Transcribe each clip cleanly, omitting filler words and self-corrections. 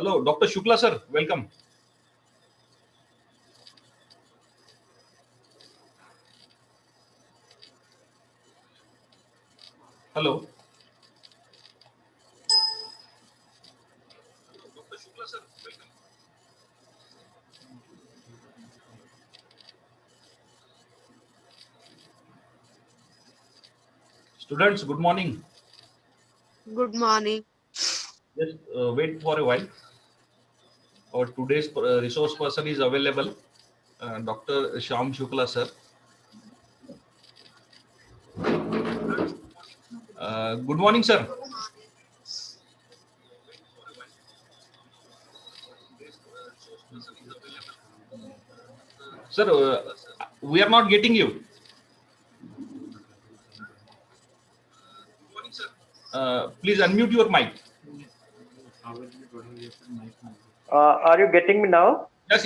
Hello, Dr. Shukla sir, welcome. Hello. Dr. Shukla sir, welcome. Students, good morning. Good morning. Just wait for a while. Our today's resource person is available, Dr. Shyam Shukla sir. Good morning, sir. Sir, we are not getting you. Please unmute your mic. Are you getting me now? Yes.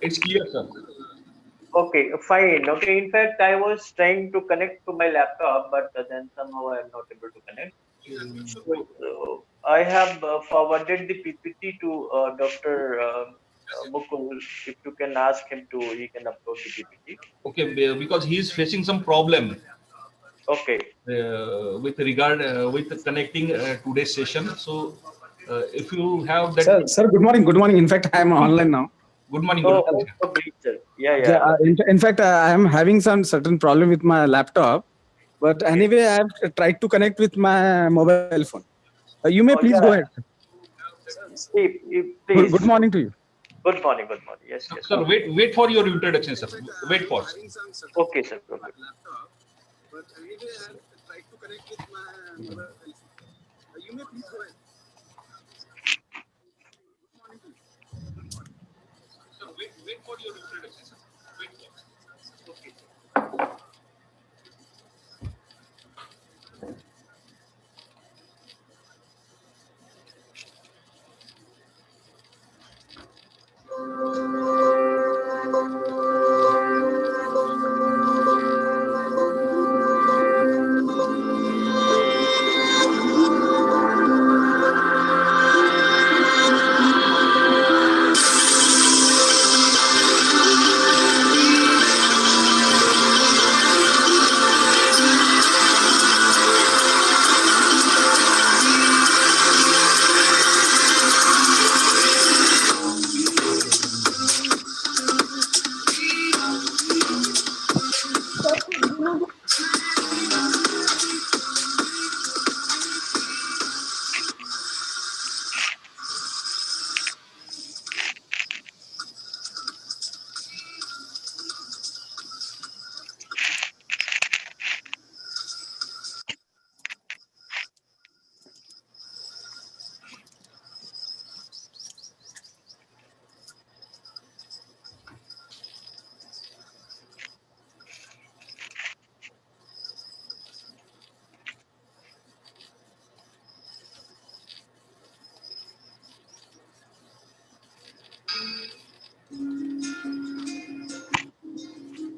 It's clear, sir. Okay, fine. Okay, in fact, I was trying to connect to my laptop, but then somehow I am not able to connect. So, I have forwarded the PPT to Dr. Mukul. If you can ask him to, he can upload the PPT. Okay, because he is facing some problem Okay. with regard with connecting today's session. So, if you have that, Sir, good morning. Good morning. In fact, I am online now. good morning. Oh, Good morning. great, sir. Yeah. Yeah, Lovely. in fact, I am having some certain problem with my laptop, but anyway, I have tried to connect with my mobile phone. You may please go Yeah. ahead. Please. Good morning to you. Good morning. Good morning. Yes. Sir, wait for your introduction, sir. Wait for. Okay, sir. Okay. But anyway, I have tried to connect with my mobile phone. You may please go ahead. Sir, wait for your introduction, sir. Wait for. Okay.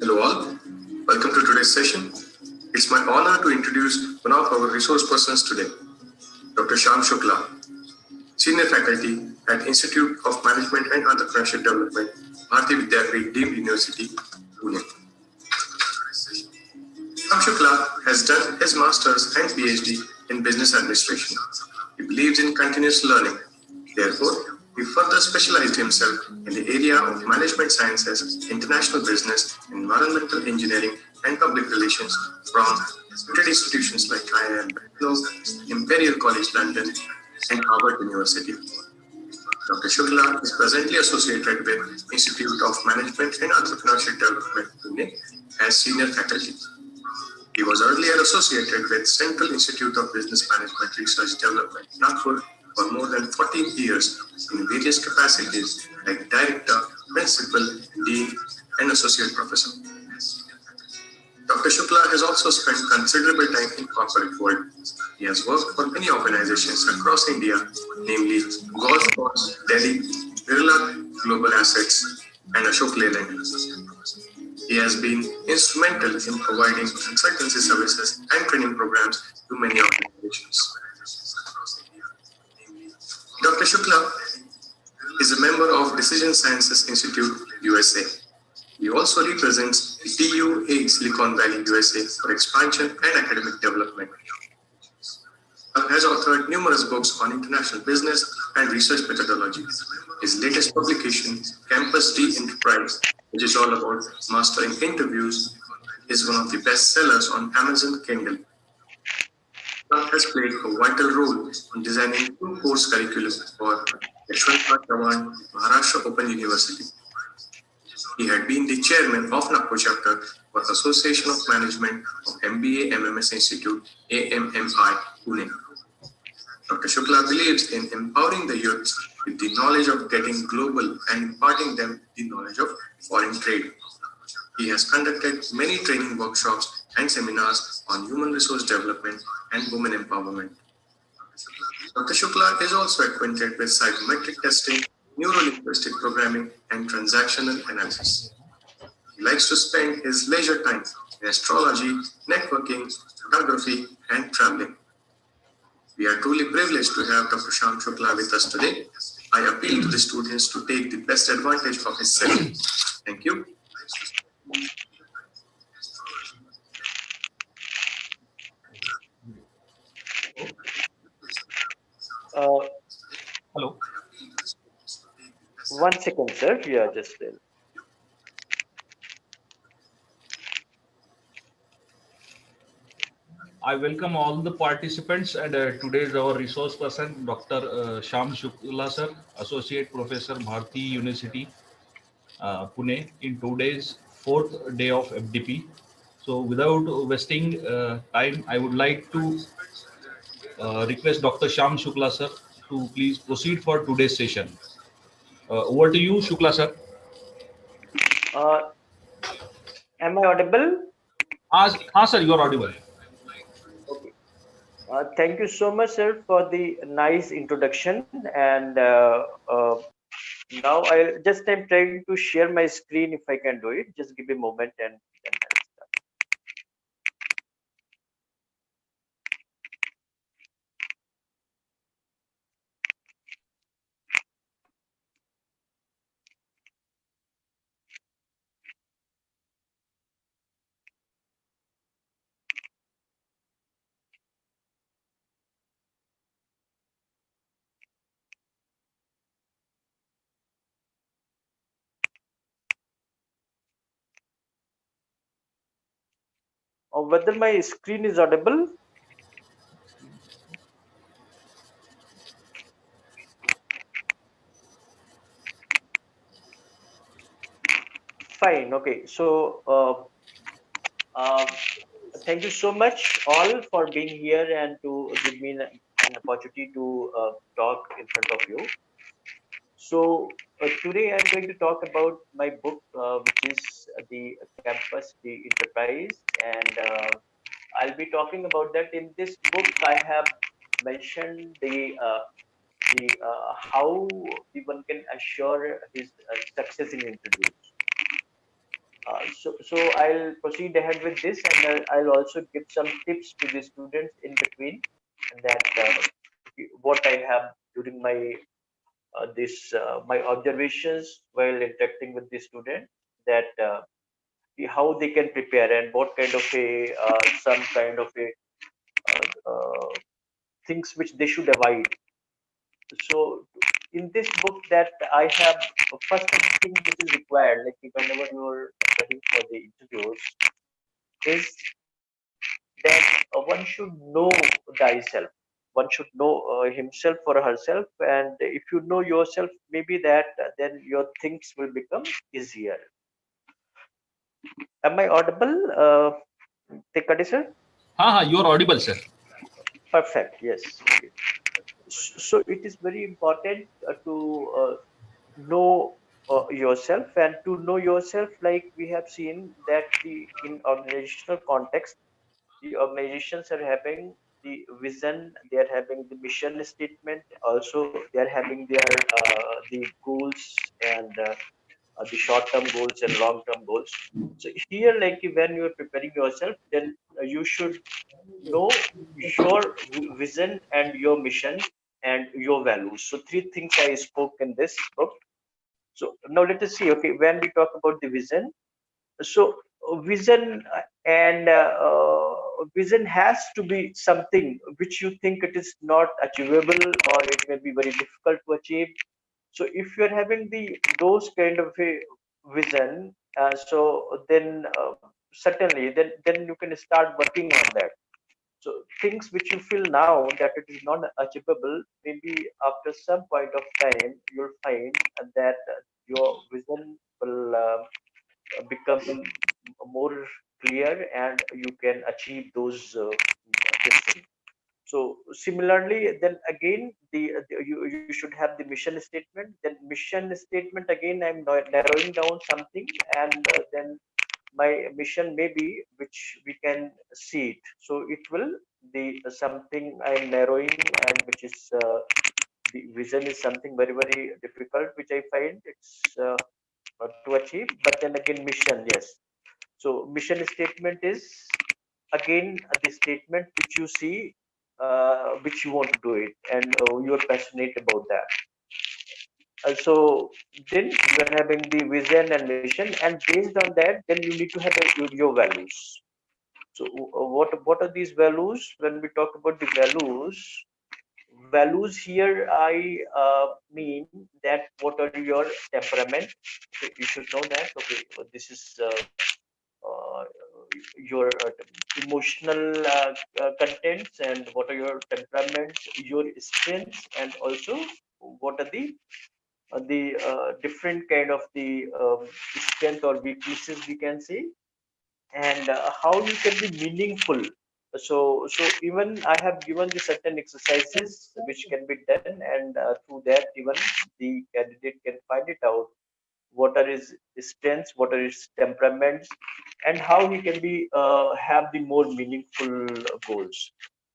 Hello all, welcome to today's session. It's my honor to introduce one of our resource persons today, Dr. Shyam Shukla, Senior Faculty at Institute of Management and Entrepreneurship Development, Bharati Vidyapith Deemed University, Pune. Shyam Shukla has done his Masters and PhD in Business Administration. He believes in continuous learning. Therefore, he further specialized himself in the area of management sciences, international business, environmental engineering, and public relations from reputed institutions like IIM, Imperial College London, and Harvard University. Dr. Shukla is presently associated with Institute of Management and Entrepreneurship Development, Pune, as senior faculty. He was earlier associated with Central Institute of Business Management Research Development, Nagpur, for more than 14 years in various capacities like Director, Principal, Dean, and Associate Professor. Dr. Shukla has also spent considerable time in corporate world. He has worked for many organizations across India, namely Golf Course, Delhi, Birla Global Assets, and Ashok Leyland. He has been instrumental in providing consultancy services and training programs to many organizations. Dr. Shukla is a member of Decision Sciences Institute, USA. He also represents the TUA Silicon Valley, USA for expansion and academic development. Has authored numerous books on international business and research methodology. His latest publication, Campus D Enterprise, which is all about mastering interviews, is one of the best sellers on Amazon Kindle. Has played a vital role in designing two course curriculum for Yashwant Chavan Maharashtra Open University. He had been the chairman of Nagpur chapter for Association of Management of MBA MMS Institute, AMMI, Pune. Dr. Shukla believes in empowering the youth with the knowledge of getting global and imparting them the knowledge of foreign trade. He has conducted many training workshops and seminars on human resource development and women empowerment. Dr. Shukla is also acquainted with psychometric testing, neuro-linguistic programming, and transactional analysis. He likes to spend his leisure time in astrology, networking, photography, and traveling. We are truly privileged to have Dr. Shyam Shukla with us today. I appeal to the students to take the best advantage of his session. Thank you. Hello. 1 second, sir. Yeah, just I welcome all the participants, and today is our resource person, Dr. Shyam Shukla sir, Associate Professor, Bharati University, Pune, in today's fourth day of FDP. So without wasting time, I would like to request Dr. Shyam Shukla sir to please proceed for today's session. Over to you, Shukla sir. am I audible? Sir, you are audible. Okay. Thank you so much, sir, for the nice introduction. And now I'm trying to share my screen if I can do it. Just give me a moment and I'll start. Whether my screen is audible? Fine. Okay. So thank you so much all for being here and to give me an opportunity to talk in front of you. So today I'm going to talk about my book, which is the Campus, the Enterprise, and I'll be talking about that. In this book, I have mentioned the how the one can assure his success in interviews. So I'll proceed ahead with this, and I'll also give some tips to the students in between, and that what I have during my my observations while interacting with the student, that how they can prepare and what kind of a some kind of a things which they should avoid. So in this book that I have, first thing which is required, like whenever you're studying for the interviews, is that one should know thyself. One should know himself or herself, and if you know yourself, maybe that then your things will become easier. Am I audible, Tekadi sir? You are audible, sir. Perfect. Yes. Okay. So it is very important to know yourself, and to know yourself, like we have seen that in organizational context, the organizations are having the vision, they are having the mission statement, also they are having their the goals, and the short term goals and long term goals. So here, like when you are preparing yourself, then you should know your vision and your mission, and your values. So three things I spoke in this book. So now let us see. Okay, when we talk about the vision, so vision and vision has to be something which you think it is not achievable or it may be very difficult to achieve. So if you're having those kind of a vision, so then certainly then you can start working on that. So things which you feel now that it is not achievable, maybe after some point of time you'll find that your vision will become more clear and you can achieve those this thing. So similarly, then again, you should have the mission statement. Then mission statement again, I'm narrowing down something, and then my mission may be which we can see it. So it will the something I'm narrowing, and which is the vision is something very difficult, which I find it's to achieve. But then again, mission, yes. So mission statement is again the statement which you see, which you want to do it, and you are passionate about that. So then you are having the vision and mission, and based on that, then you need to have your values. So what are these values? When we talk about the values here, I mean that what are your temperament? Okay, you should know that. Okay, this is uh, your emotional contents, and what are your temperaments, your strengths, and also what are the different kind of the strength or weaknesses we can say, and how you can be meaningful. So even I have given the certain exercises which can be done, and through that even the candidate can find it out what are his strengths, what are his temperaments, and how he can be have the more meaningful goals.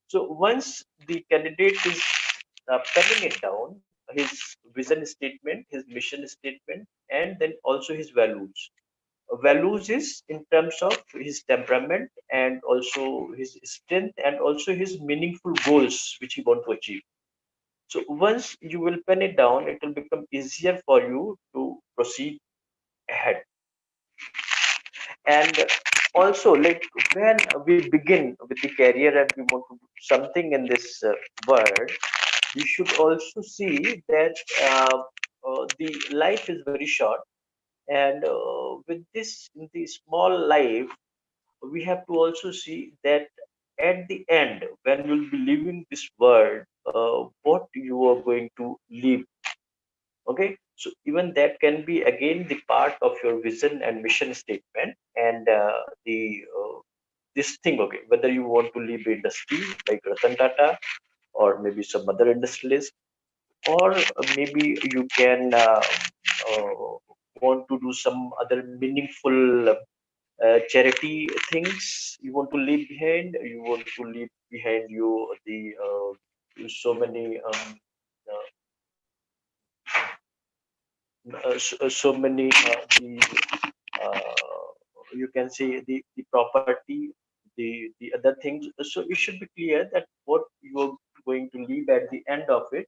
So once the candidate is penning it down, his vision statement, his mission statement, and then also his values. Values is in terms of his temperament and also his strength and also his meaningful goals which he want to achieve. So once you will pen it down, it will become easier for you to proceed ahead. And also, like when we begin with the career and we want to do something in this world, we should also see that the life is very short, and with this in the small life, we have to also see that at the end, when you'll be leaving this world, what you are going to leave. Okay, so even that can be again the part of your vision and mission statement, and the this thing. Okay, whether you want to leave industry like Ratan Tata or maybe some other industrialist, or maybe you can uh, want to do some other meaningful charity things you want to leave behind. You want to leave behind you the so many so many uh, you can say the property, the other things. So it should be clear that what you're going to leave at the end of it,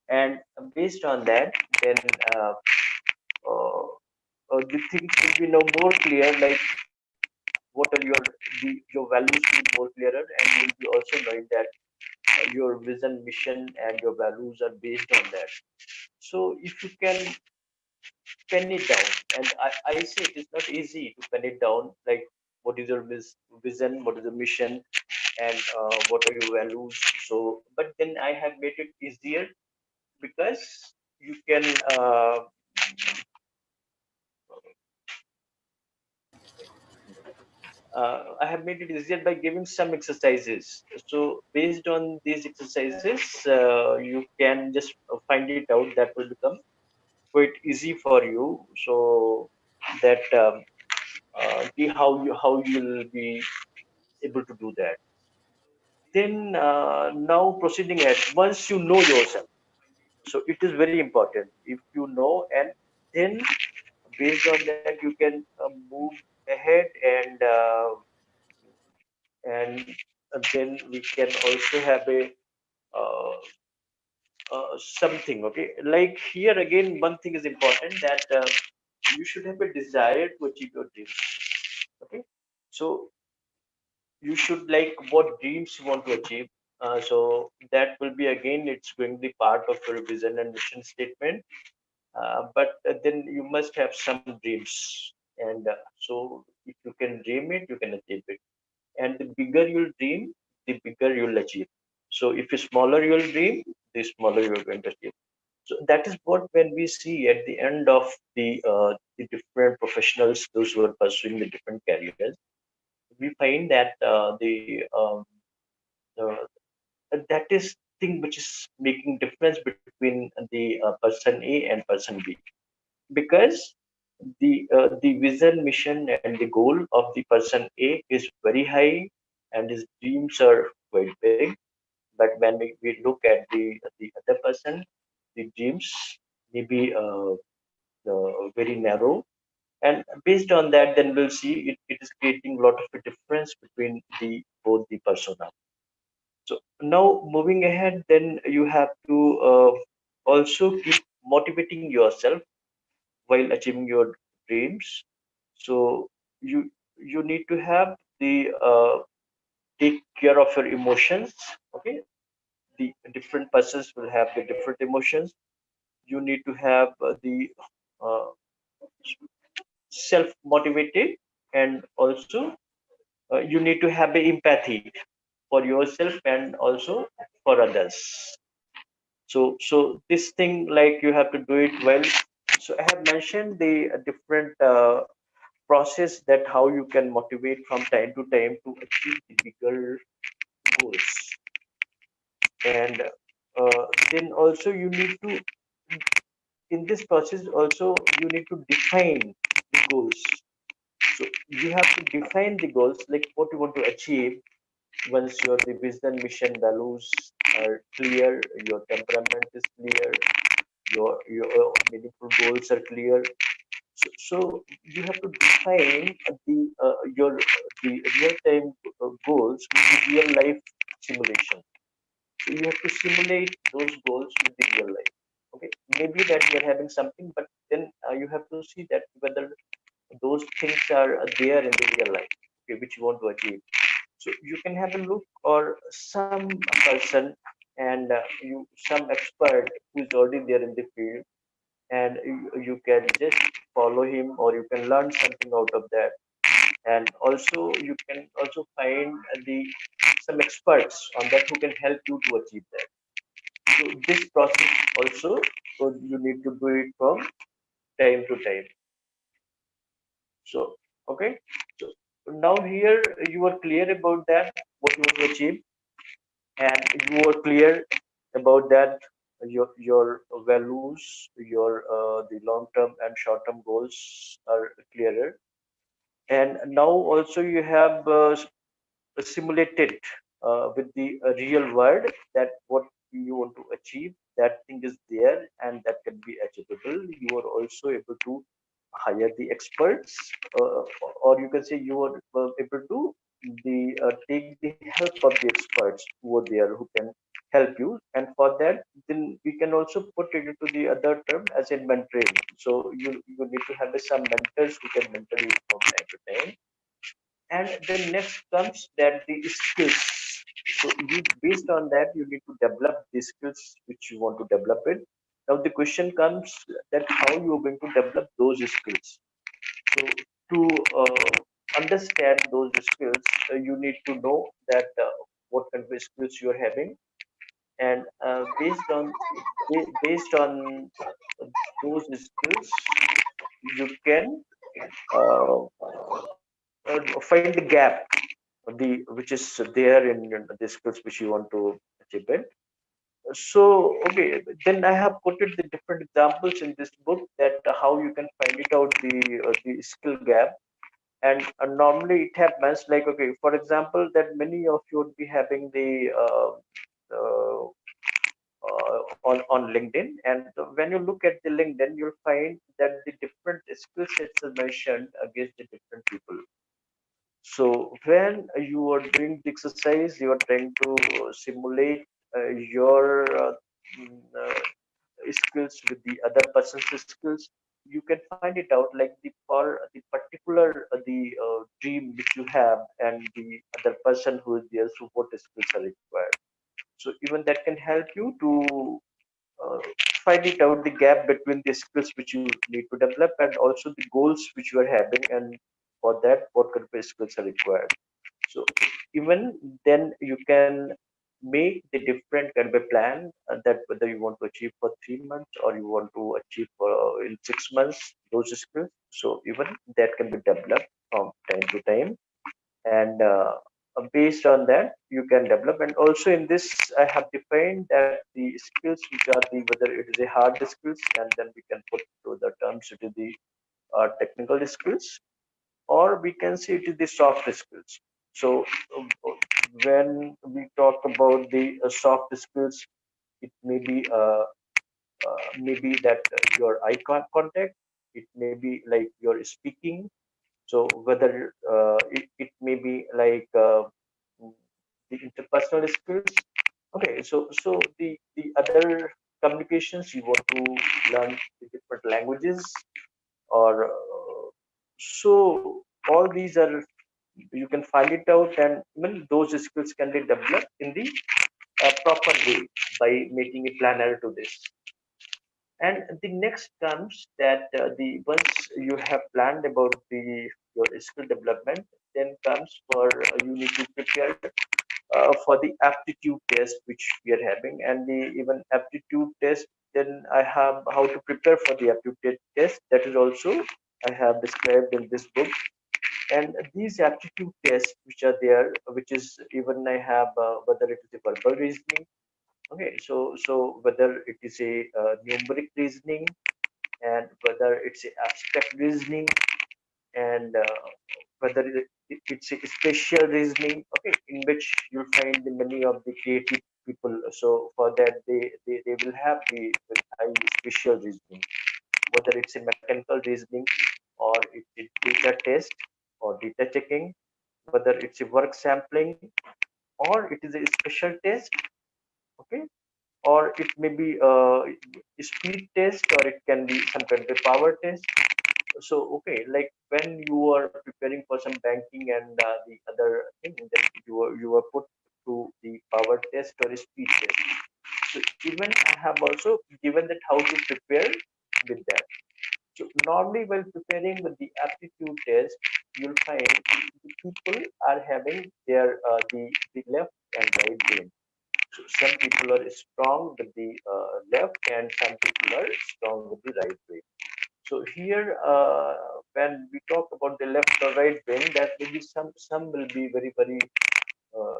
and based on that, then uh, the things will be no more clear, like what are your values will be more clearer, and you'll be also knowing that your vision, mission, and your values are based on that. So if you can pen it down, and I say it is not easy to pen it down, like what is your vision, what is the mission, and what are your values. So but then I have made it easier because you can I have made it easier by giving some exercises. So based on these exercises, you can just find it out. That will become quite easy for you. So that the how you will be able to do that. Then now proceeding at once you know yourself. So it is very important. If you know, and then based on that you can move ahead, and then we can also have a uh, something. Okay, like here again, one thing is important, that you should have a desire to achieve your dreams. Okay, so you should like what dreams you want to achieve. So that will be again, it's going to be part of your vision and mission statement. But then you must have some dreams, and so if you can dream it, you can achieve it. And the bigger you'll dream, the bigger you'll achieve. So if you smaller you'll dream, the smaller you're going to achieve. So that is what, when we see at the end of the different professionals, those who are pursuing the different careers, we find that the that is thing which is making difference between the person A and person B, because the vision, mission, and the goal of the person A is very high, and his dreams are quite big. But when we look at the other person, the dreams may be very narrow, and based on that, then we'll see it is creating a lot of a difference between the both the persona. So now moving ahead, then you have to also keep motivating yourself while achieving your dreams. So you need to have the take care of your emotions. Okay, the different persons will have the different emotions. You need to have uh, self motivated, and also you need to have a empathy for yourself and also for others. So this thing, like, you have to do it well. So I have mentioned the different process, that how you can motivate from time to time to achieve the bigger goals. And then also you need to, in this process also, you need to define the goals. So you have to define the goals, like what you want to achieve. Once your the vision, mission, values are clear, your temperament is clear, your meaningful goals are clear. So you have to define the real time goals with the real life simulation. So you have to simulate those goals with the real life. Okay, maybe that you're having something, but then you have to see that whether those things are there in the real life, okay, which you want to achieve. So you can have a look, or some person, and some expert who is already there in the field, and you can just follow him, or you can learn something out of that. And also you can also find the some experts on that who can help you to achieve that. So this process also, so you need to do it from time to time. So okay, so now here you are clear about that, what you want to achieve, and you are clear about that, your values, your the long term and short term goals are clearer. And now also you have simulated with the real world, that what you want to achieve, that thing is there and that can be achievable. You are also able to hire the experts, uh, or you can say you are able to take the help of the experts who are there, who can help you. And for that, then we can also put it into the other term as in mentoring. So you need to have some mentors who can mentor you from time to time. And then next comes that the skills. So you, based on that, you need to develop the skills which you want to develop it. Now the question comes that how you are going to develop those skills. So to understand those skills, you need to know that what kind of skills you are having. And based on those skills, you can uh, find the gap, the which is there in the skills which you want to achieve it. So okay, then I have put it the different examples in this book, that how you can find it out, the skill gap. And normally it happens like, okay, for example, that many of you would be having the uh, on LinkedIn. And when you look at the LinkedIn, you'll find that the different skill sets are mentioned against the different people. So when you are doing the exercise, you are trying to simulate your mm, uh, skills with the other person's skills, you can find it out like the for the particular dream which you have and the other person who is there, so what skills are required. So even that can help you to uh, find it out the gap between the skills which you need to develop and also the goals which you are having, and for that what kind of skills are required. So even then you can make the different kind of a plan, that whether you want to achieve for 3 months or you want to achieve for in 6 months those skills. So even that can be developed from time to time, and based on that you can develop. And also in this I have defined that the skills which are the, whether it is a hard skills, and then we can put to the terms it is the technical skills, or we can say it is the soft skills. So when we talk about the soft skills, it may be maybe that your eye contact, it may be like your speaking. So whether it may be like mm, the interpersonal skills. Okay, so the other communications, you want to learn the different languages, or so all these are, you can find it out, and even those skills can be developed in the proper way by making a planner to this. And the next comes that the once you have planned about the your skill development, then comes for you need to prepare for the aptitude test which we are having, and the even aptitude test. Then I have how to prepare for the aptitude test. That is also I have described in this book. And these aptitude tests which are there, which is even I have whether it is a verbal reasoning. Okay, so whether it is a numeric reasoning, and whether it's a abstract reasoning, and whether it's a spatial reasoning, okay, in which you'll find the many of the creative people. So for that they will have the very high spatial reasoning, whether it's a mechanical reasoning, or it's a data test or data checking, whether it's a work sampling, or it is a special test. Okay, or it may be a speed test, or it can be some kind of a power test. So okay, like when you are preparing for some banking and the other thing, that you are put to the power test or a speed test. So even I have also given that how to prepare with that. So normally while preparing with the aptitude test, you'll find the people are having their the left and right brain. So some people are strong with the left, and some people are strong with the right brain. So here, when we talk about the left or right brain, that will be some will be very uh,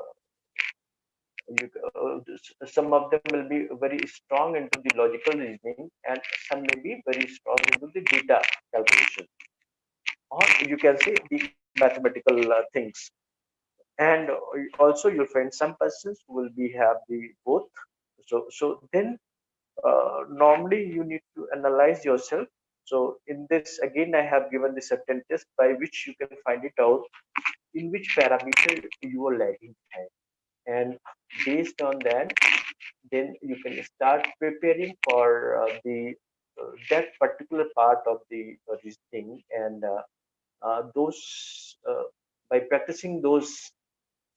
some of them will be very strong into the logical reasoning, and some may be very strong into the data calculation, or you can say the mathematical things. And also you'll find some persons who will be have the both. So then normally you need to analyze yourself. So in this again I have given the certain test by which you can find it out in which parameter you are lagging behind, and based on that then you can start preparing for the that particular part of the this thing. And those by practicing those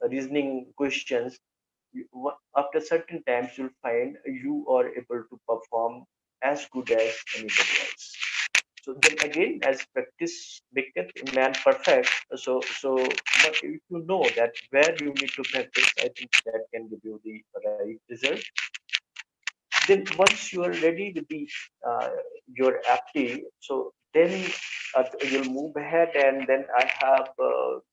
reasoning questions, after certain times you'll find you are able to perform as good as anybody else. So then again, as practice maketh man perfect. So but if you know that where you need to practice, I think that can give you the right result. Then once you are ready with the your apti, so then you'll move ahead, and then I have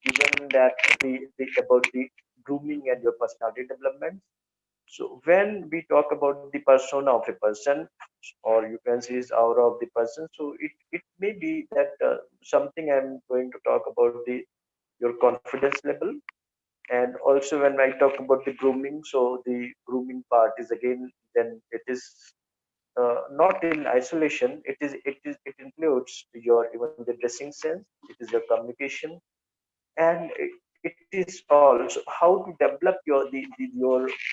given that the about the grooming and your personality development. So when we talk about the persona of a person, or you can say is aura of the person, so it may be that something I'm going to talk about the your confidence level. And also when I talk about the grooming, so the grooming part is again, then it is not in isolation. It includes your even the dressing sense. It is your communication, and it is all. So how to develop your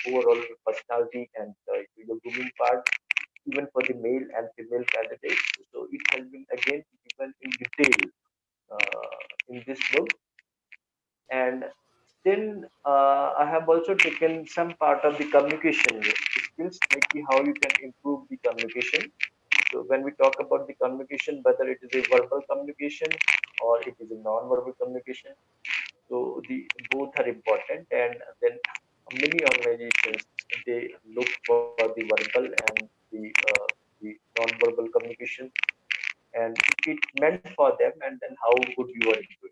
overall personality and your grooming part, even for the male and female candidates. So it has been again given in detail in this book. And then I have also taken some part of the communication skills, like how you can improve the communication. So when we talk about the communication, whether it is a verbal communication or it is a non-verbal communication, so the both are important. And then many organizations, they look for the verbal and the non-verbal communication, and it meant for them, and then how good you are into it.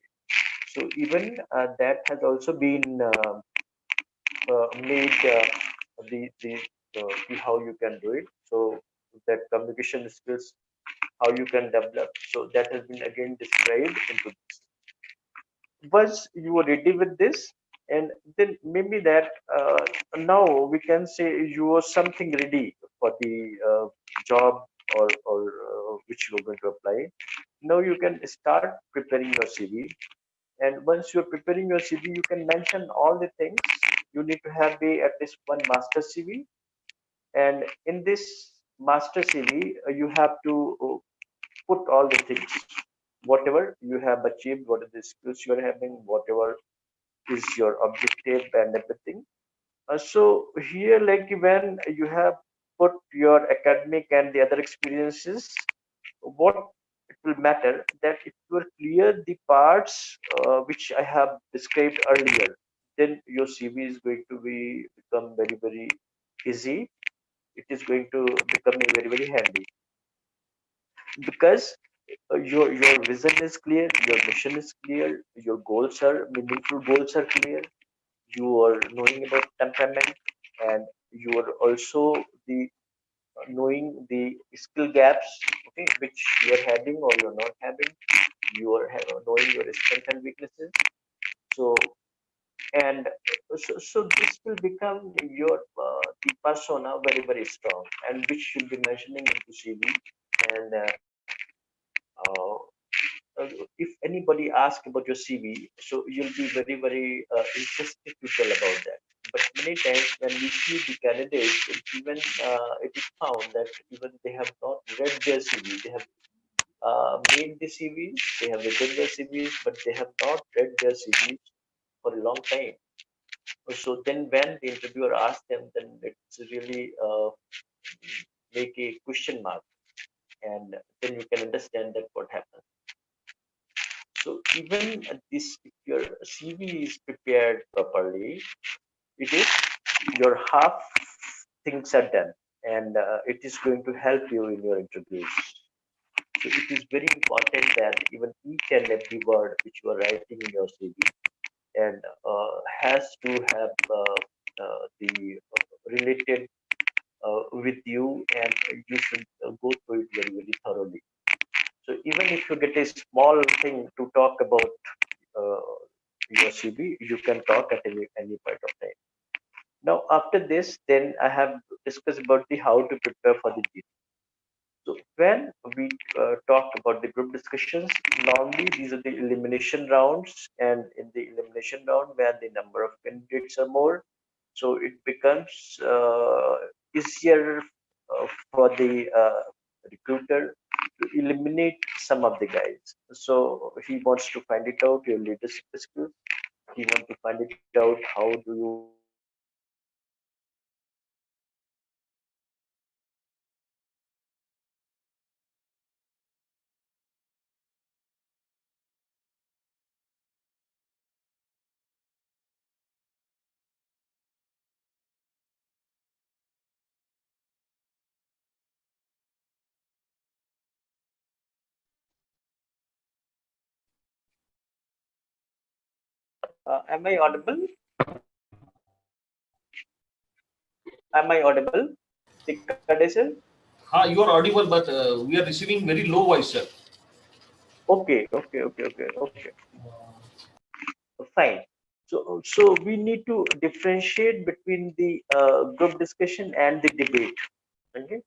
So even that has also been made the how you can do it. So that communication skills, how you can develop. So that has been again described into this. Once you are ready with this, and then maybe that now we can say you are something ready for the job or which you are going to apply. Now you can start preparing your CV, and once you're preparing your CV, you can mention all the things. You need to have at least one master CV, and in this master CV, you have to put all the things, whatever you have achieved, what are the skills you are having, whatever is your objective and everything. So here, like when you have put your academic and the other experiences, what it will matter that it will clear the parts which I have described earlier. Then your CV is going to become very easy. It is going to become very handy, because your vision is clear, your mission is clear, your goals are meaningful, goals are clear. You are knowing about temperament, and you are also the knowing the skill gaps, okay, which you are having or you're not having. You are knowing your strengths and weaknesses. So and so this will become your the persona very strong, and which should be mentioning into CV. And uh, if anybody asks about your CV, so you'll be very interested to tell about that. But many times when we see the candidates, even it is found that even they have not read their CV. They have made the CVs, they have written their CVs, but they have not read their CVs for a long time. So then when the interviewer asks them, then it's really make a question mark, and then you can understand that what happens. So even this, if your CV is prepared properly, it is your half things are done, and it is going to help you in your interviews. So it is very important that even each and every word which you are writing in your CV and has to have the related with you, and you should go through it very thoroughly. So even if you get a small thing to talk about uh, your CV, you can talk at any point of time. Now, after this, then I have discussed about the how to prepare for the GT. So when we talk about the group discussions, normally these are the elimination rounds, and in the elimination round, where the number of candidates are more, so it becomes easier for the recruiter to eliminate some of the guys. So he wants to find it out your leadership skills. He wants to find it out how do you am I audible? Am I audible? Tikadeshan? You are audible, but we are receiving very low voice, sir. Okay. Fine. So we need to differentiate between the group discussion and the debate. Okay.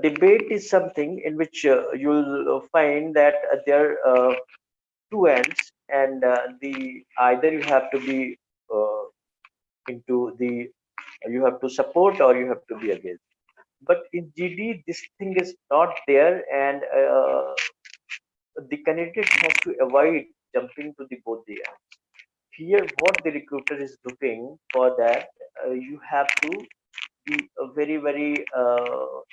Debate is something in which you'll find that there are two ends, and the either you have to be into the you have to support or you have to be against. But in GD, this thing is not there, and the candidate has to avoid jumping to the both the ends. Here, what the recruiter is looking for, that you have to be very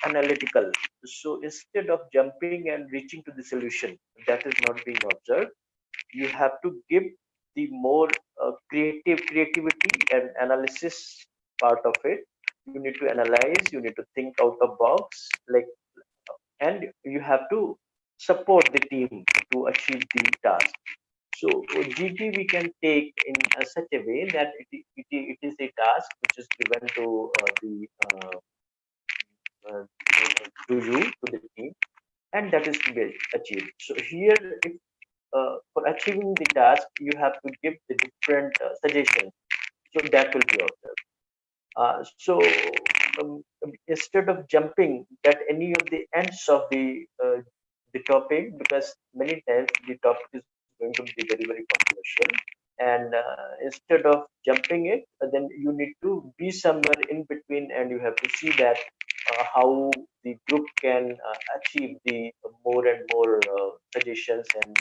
analytical. So instead of jumping and reaching to the solution, that is not being observed. You have to give the more creativity and analysis part of it. You need to analyze, you need to think out of box, like, and you have to support the team to achieve the task. So GT we can take in such a way that it is a task which is given to uh, uh, to you, to the team, and that is to be achieved. So here, if for achieving the task, you have to give the different suggestions. So that will be observed. Instead of jumping at any of the ends of the topic, because many times the topic is going to be very controversial, and instead of jumping it, then you need to be somewhere in between, and you have to see that how the group can achieve the more and more suggestions and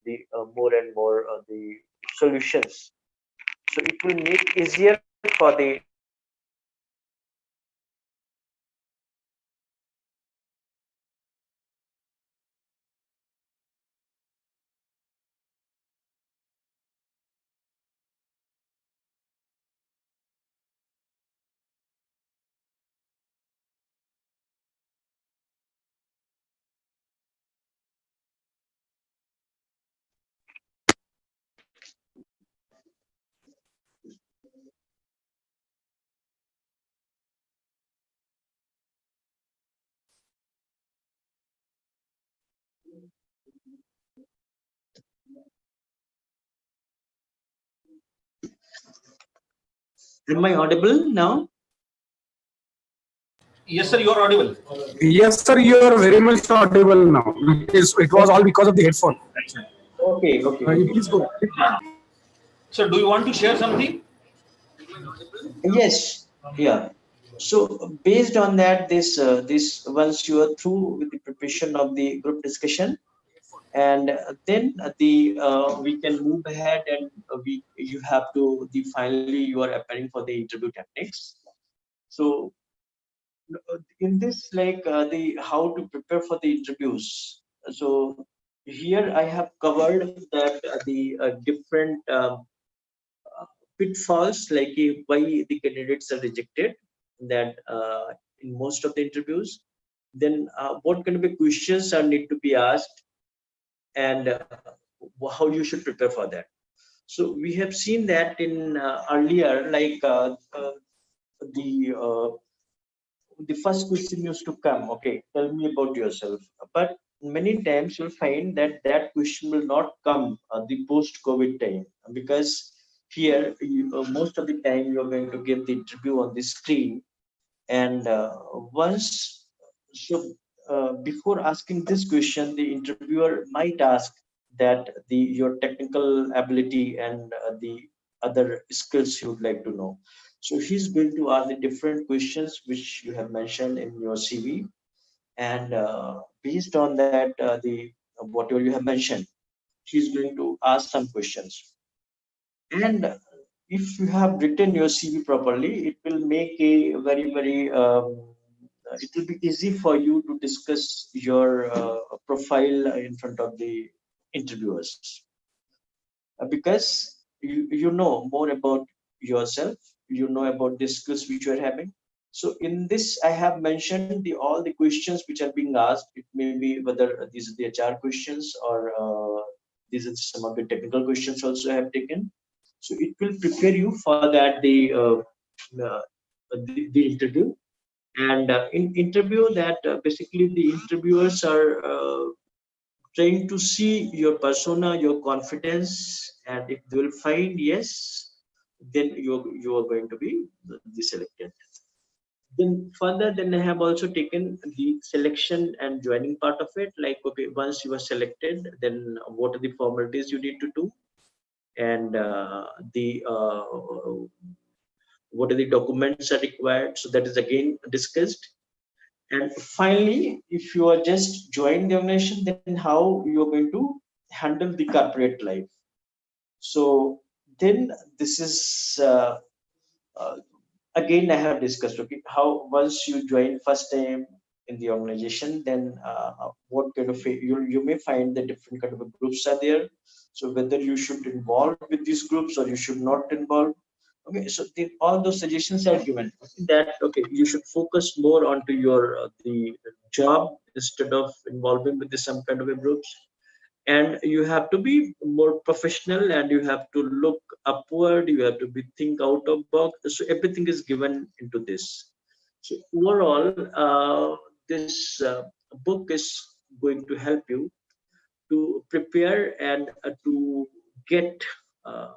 the more and more the solutions. So it will make easier for the Am I audible now? Yes, sir, you are audible. Yes, sir, you are very much audible now. It was all because of the headphone. Okay. You please go. Sir, do you want to share something? Yes, yeah. So based on that, this once you are through with the preparation of the group discussion, and then we can move ahead, and we you have to the finally you are appearing for the interview techniques. So in this, like the how to prepare for the interviews. So here I have covered that the different pitfalls, like why the candidates are rejected, that in most of the interviews, then what kind of questions are need to be asked, and how you should prepare for that. So we have seen that in earlier, like the uh, the first question used to come, okay, tell me about yourself. But many times you'll find that that question will not come the post COVID time, because here most of the time you're going to give the interview on the screen, and once so before asking this question, the interviewer might ask that the your technical ability and the other skills you would like to know. So he's going to ask the different questions which you have mentioned in your CV, and based on that, the whatever you have mentioned, she's going to ask some questions. And if you have written your CV properly, it will make a very it will be easy for you to discuss your profile in front of the interviewers, because you know more about yourself, you know about the skills which you are having. So in this, I have mentioned the all the questions which are being asked. It may be whether these are the HR questions, or these are some of the technical questions also I have taken. So it will prepare you for that uh, the interview. And in interview, that basically the interviewers are trying to see your persona, your confidence, and if they will find yes, then you are going to be the selected. Then further, then I have also taken the selection and joining part of it. Like, okay, once you are selected, then what are the formalities you need to do, and the what are the documents are required. So that is again discussed. And finally, if you are just joining the organization, then how you are going to handle the corporate life. So then this is uh, again I have discussed, okay, how once you join first time in the organization, then what kind of you may find the different kind of groups are there. So whether you should involve with these groups or you should not involve. Okay, so all those suggestions are given that okay, you should focus more onto your the job instead of involving with some kind of a groups, and you have to be more professional, and you have to look upward, you have to be think out of box. So everything is given into this. So overall, this book is going to help you to prepare and to get uh,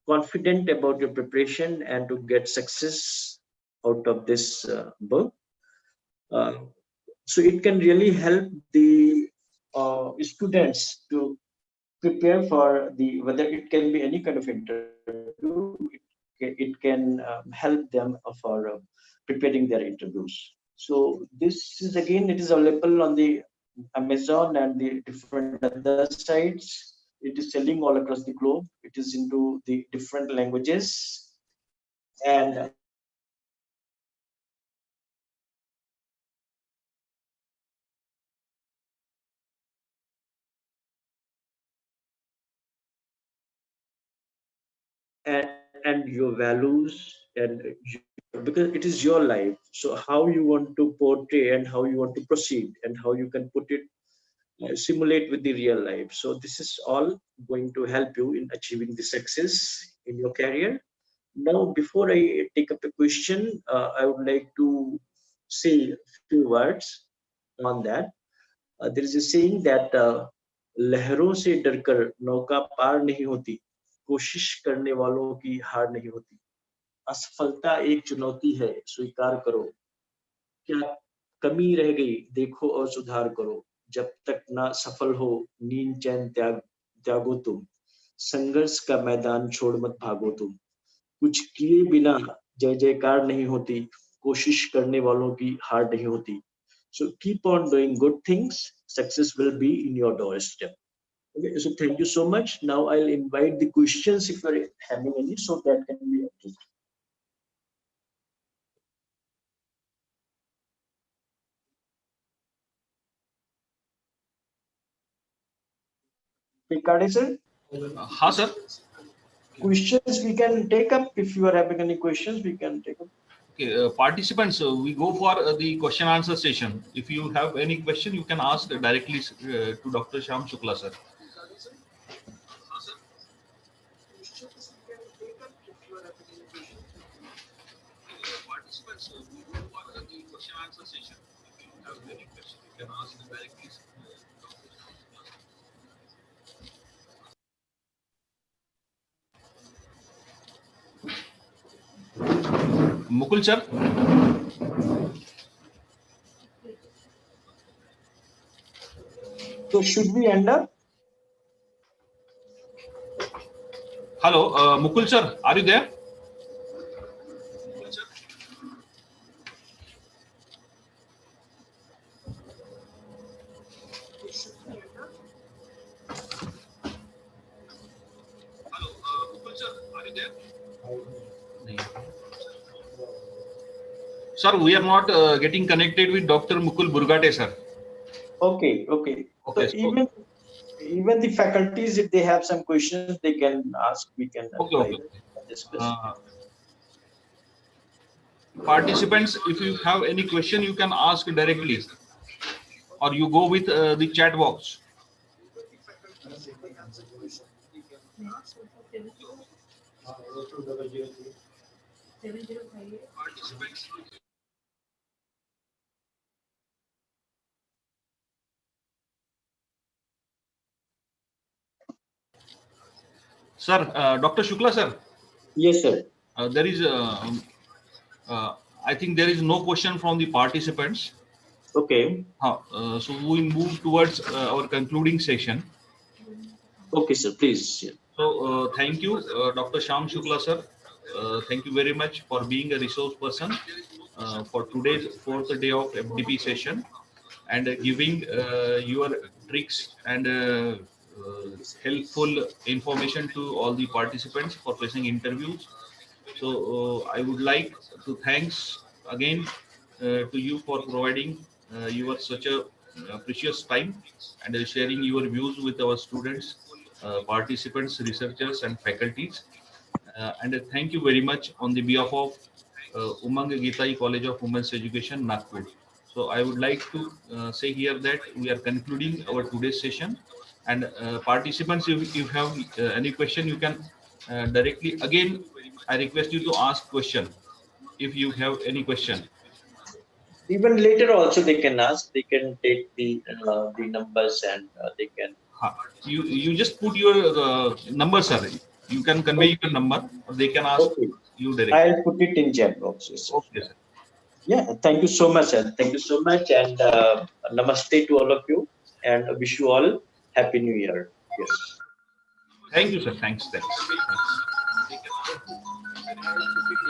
confident about your preparation and to get success out of this book. uh, so it can really help the students to prepare for the whether it can be any kind of interview. It can help them for preparing their interviews. So this is again, it is available on the Amazon and the different other sites. It is selling all across the globe. It is into the different languages, and and your values, and because it is your life, so how you want to portray and how you want to proceed and how you can put it simulate with the real life. So this is all going to help you in achieving the success in your career. Now before I take up a question, I would like to say a few words on that. There is a saying that लहरों से डरकर नौका पार नहीं होती, कोशिश करने वालों की हार नहीं होती, असफलता एक चुनौती है स्वीकार करो, क्या कमी रह गई देखो और सुधार करो, जब तक ना सफल हो नींद चैन त्यागो तुम, संघर्ष का मैदान छोड़ मत भागो तुम, कुछ किए बिना जय जयकार नहीं होती, कोशिश करने वालों की हार नहीं होती. So keep on doing good things, success will be in your doorstep. Okay, so thank you so much. Now I'll invite the questions if you're having any, so that can be addressed. Pikade sir, हाँ sir. questions we can take up. If you are having any questions, we can take up. Okay, participants, we go for the question answer session. If you have any question, you can ask directly to Dr. Sham Shukla sir. Participants, we go for the question answer session. If you have any question, you can ask directly. Mukul sir. So should we end up? Hello, Mukul sir, are you there? Hello, Mukul sir, are you there? Sir, we are not getting connected with Dr. Mukul Burgate sir. Okay, okay. Okay, So even the faculties, if they have some questions, they can ask. We can okay. discuss. Participants, if you have any question, you can ask directly, or you go with the chat box. Sir, Dr. Shukla sir. Yes, sir. There is I think there is no question from the participants. Okay. So we move towards our concluding session. Okay, sir. Please. Yeah. So thank you, Dr. Sham Shukla sir. Thank you very much for being a resource person for today's fourth day of FDP session and giving your tricks and helpful information to all the participants for facing interviews. So I would like to thanks again to you for providing your such a precious time and sharing your views with our students, participants, researchers, and faculties. And thank you very much on the behalf of Umang Gitai College of Women's Education, Nagpur. So I would like to say here that we are concluding our today's session. And participants, if you have any question, you can directly. Again, I request you to ask question if you have any question. Even later also they can ask. They can take the numbers and they can. You just put your number, sir. You can convey your number, or they can ask Okay. you directly. I'll put it in chat box. Yes, sir. Okay, sir. Yeah. Thank you so much, sir. Thank you so much, and namaste to all of you, and wish you all happy New Year. Yes. Thank you, sir. Thanks.